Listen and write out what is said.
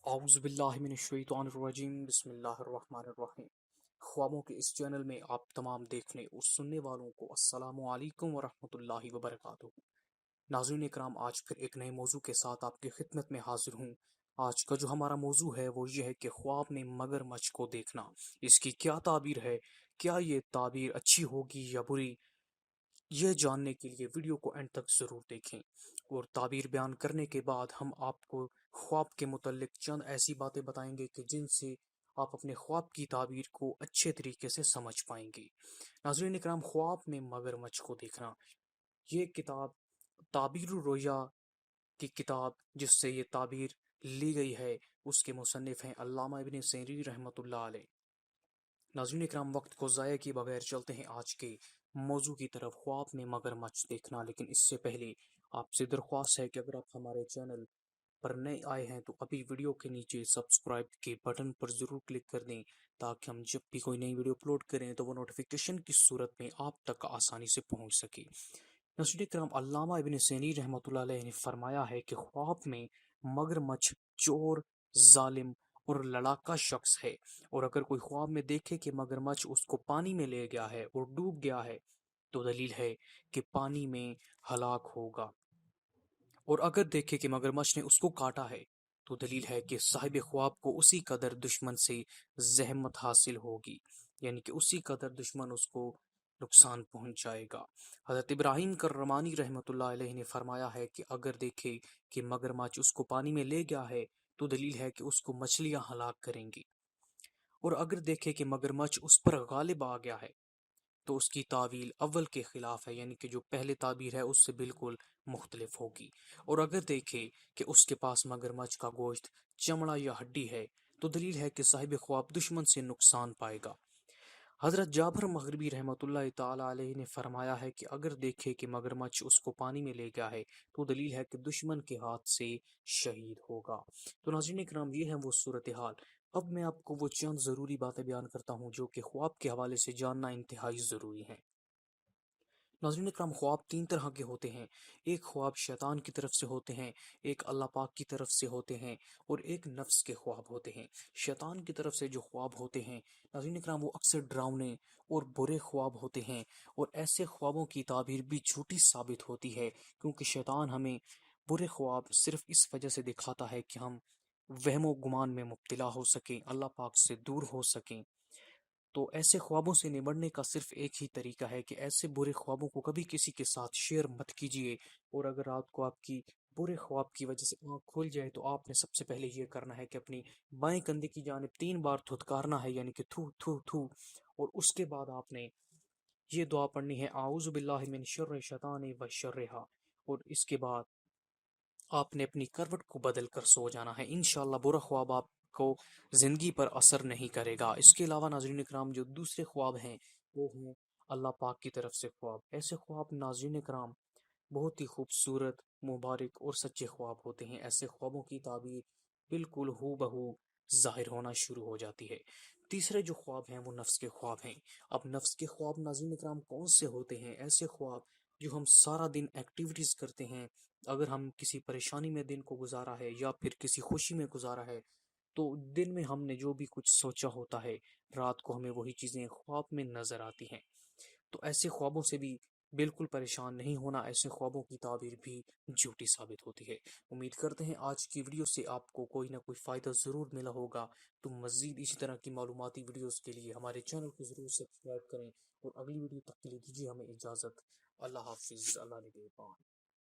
اعوذ باللہ من الشیطان الرجیم بسم اللہ الرحمن الرحیم۔ خوابوں کے اس چینل میں آپ تمام دیکھنے اور سننے والوں کو السلام علیکم ورحمۃ اللہ وبرکاتہ۔ ناظرین اکرام، آج پھر ایک نئے موضوع کے ساتھ آپ کی خدمت میں حاضر ہوں۔ آج کا جو ہمارا موضوع ہے وہ یہ ہے کہ خواب میں مگر مچھ کو دیکھنا، اس کی کیا تعبیر ہے، کیا یہ تعبیر اچھی ہوگی یا بری؟ یہ جاننے کے لیے ویڈیو کو اینڈ تک ضرور دیکھیں، اور تعبیر بیان کرنے کے بعد ہم آپ کو خواب کے متعلق چند ایسی باتیں بتائیں گے کہ جن سے آپ اپنے خواب کی تعبیر کو اچھے طریقے سے سمجھ پائیں گے۔ ناظرین اکرام، خواب میں مگرمچھ کو دیکھنا، یہ کتاب تعبیر الرؤیا کی کتاب جس سے یہ تعبیر لی گئی ہے، اس کے مصنف ہیں علامہ ابن سیرین رحمۃ اللہ علیہ۔ ناظرین اکرام، وقت کو ضائع کیے بغیر چلتے ہیں آج کے موضوع کی طرف، خواب میں مگرمچھ دیکھنا۔ لیکن اس سے پہلے آپ سے درخواست ہے کہ اگر آپ ہمارے چینل پر نئے آئے ہیں تو ابھی ویڈیو کے نیچے سبسکرائب کے بٹن پر ضرور کلک کر دیں، تاکہ ہم جب بھی کوئی نئی ویڈیو اپلوڈ کریں تو وہ نوٹیفیکیشن کی صورت میں آپ تک آسانی سے پہنچ سکے۔ ناظرین کرام، علامہ ابن سیرین رحمۃ اللہ علیہ نے فرمایا ہے کہ خواب میں مگرمچھ چور، ظالم اور لڑاکا شخص ہے، اور اگر کوئی خواب میں دیکھے کہ مگرمچھ اس کو پانی میں لے گیا ہے اور ڈوب گیا ہے تو دلیل ہے کہ پانی میں ہلاک ہوگا، اور اگر دیکھے کہ مگرمچھ نے اس کو کاٹا ہے تو دلیل ہے کہ صاحب خواب کو اسی قدر دشمن سے زحمت حاصل ہوگی، یعنی کہ اسی قدر دشمن اس کو نقصان پہنچائے گا۔ حضرت ابراہیم کرمانی رحمۃ اللہ علیہ نے فرمایا ہے کہ اگر دیکھے کہ مگرمچھ اس کو پانی میں لے گیا ہے تو دلیل ہے کہ اس کو مچھلیاں ہلاک کریں گی، اور اگر دیکھے کہ مگرمچھ اس پر غالب آ گیا ہے تو اس کی تعویل اول کے خلاف ہے، یعنی کہ جو پہلے تعبیر ہے اس سے بالکل مختلف ہوگی۔ اور اگر دیکھے کہ اس کے پاس مگرمچھ کا گوشت، چمڑا یا ہڈی ہے تو دلیل ہے کہ صاحب خواب دشمن سے نقصان پائے گا۔ حضرت جابر مغربی رحمۃ اللہ تعالی علیہ نے فرمایا ہے کہ اگر دیکھے کہ مگرمچھ اس کو پانی میں لے گیا ہے تو دلیل ہے کہ دشمن کے ہاتھ سے شہید ہوگا۔ تو ناظرین کرام، یہ ہے وہ صورتحال۔ اب میں آپ کو وہ چند ضروری باتیں بیان کرتا ہوں جو کہ خواب کے حوالے سے جاننا انتہائی ضروری ہیں۔ ناظرین اکرام، خواب تین طرح کے ہوتے ہیں۔ ایک خواب شیطان کی طرف سے ہوتے ہیں، ایک اللہ پاک کی طرف سے ہوتے ہیں، اور ایک نفس کے خواب ہوتے ہیں۔ شیطان کی طرف سے جو خواب ہوتے ہیں ناظرین اکرام، وہ اکثر ڈراؤنے اور برے خواب ہوتے ہیں، اور ایسے خوابوں کی تعبیر بھی جھوٹی ثابت ہوتی ہے، کیونکہ شیطان ہمیں برے خواب صرف اس وجہ سے دکھاتا ہے کہ ہم وہم و گمان میں مبتلا ہو سکیں، اللہ پاک سے دور ہو سکیں۔ تو ایسے خوابوں سے نمٹنے کا صرف ایک ہی طریقہ ہے کہ ایسے برے خوابوں کو کبھی کسی کے ساتھ شیئر مت کیجیے، اور اگر رات کو آپ کی برے خواب کی وجہ سے آنکھ کھل جائے تو آپ نے سب سے پہلے یہ کرنا ہے کہ اپنی بائیں کندھے کی جانب 3 بار تھتکارنا ہے، یعنی کہ تھو تھو تھو، اور اس کے بعد آپ نے یہ دعا پڑھنی ہے، اعوذ باللہ من شر الشیطان و شرہا، اور اس کے بعد آپ نے اپنی کروٹ کو بدل کر سو جانا ہے۔ انشاءاللہ برا خواب آپ کو زندگی پر اثر نہیں کرے گا۔ اس کے علاوہ ناظرین اکرام، جو دوسرے خواب ہیں وہ ہیں اللہ پاک کی طرف سے خواب۔ ایسے خواب ناظرین اکرام بہت ہی خوبصورت، مبارک اور سچے خواب ہوتے ہیں۔ ایسے خوابوں کی تعبیر بالکل ہو بہو ظاہر ہونا شروع ہو جاتی ہے۔ تیسرے جو خواب ہیں وہ نفس کے خواب ہیں۔ اب نفس کے خواب ناظرین اکرام کون سے ہوتے ہیں؟ ایسے خواب جو ہم سارا دن ایکٹیویٹیز کرتے ہیں، اگر ہم کسی پریشانی میں دن کو گزارا ہے یا پھر کسی خوشی میں گزارا ہے تو دن میں ہم نے جو بھی کچھ سوچا ہوتا ہے رات کو ہمیں وہی چیزیں خواب میں نظر آتی ہیں۔ تو ایسے خوابوں سے بھی بالکل پریشان نہیں ہونا، ایسے خوابوں کی تعبیر بھی جھوٹی ثابت ہوتی ہے۔ امید کرتے ہیں آج کی ویڈیو سے آپ کو کوئی نہ کوئی فائدہ ضرور ملا ہوگا۔ تو مزید اسی طرح کی معلوماتی ویڈیوز کے لیے ہمارے چینل کو ضرور سبسکرائب کریں، اور اگلی ویڈیو تک کے لیے دیجیے ہمیں اجازت۔ اللہ حافظ، اللہ نگہبان۔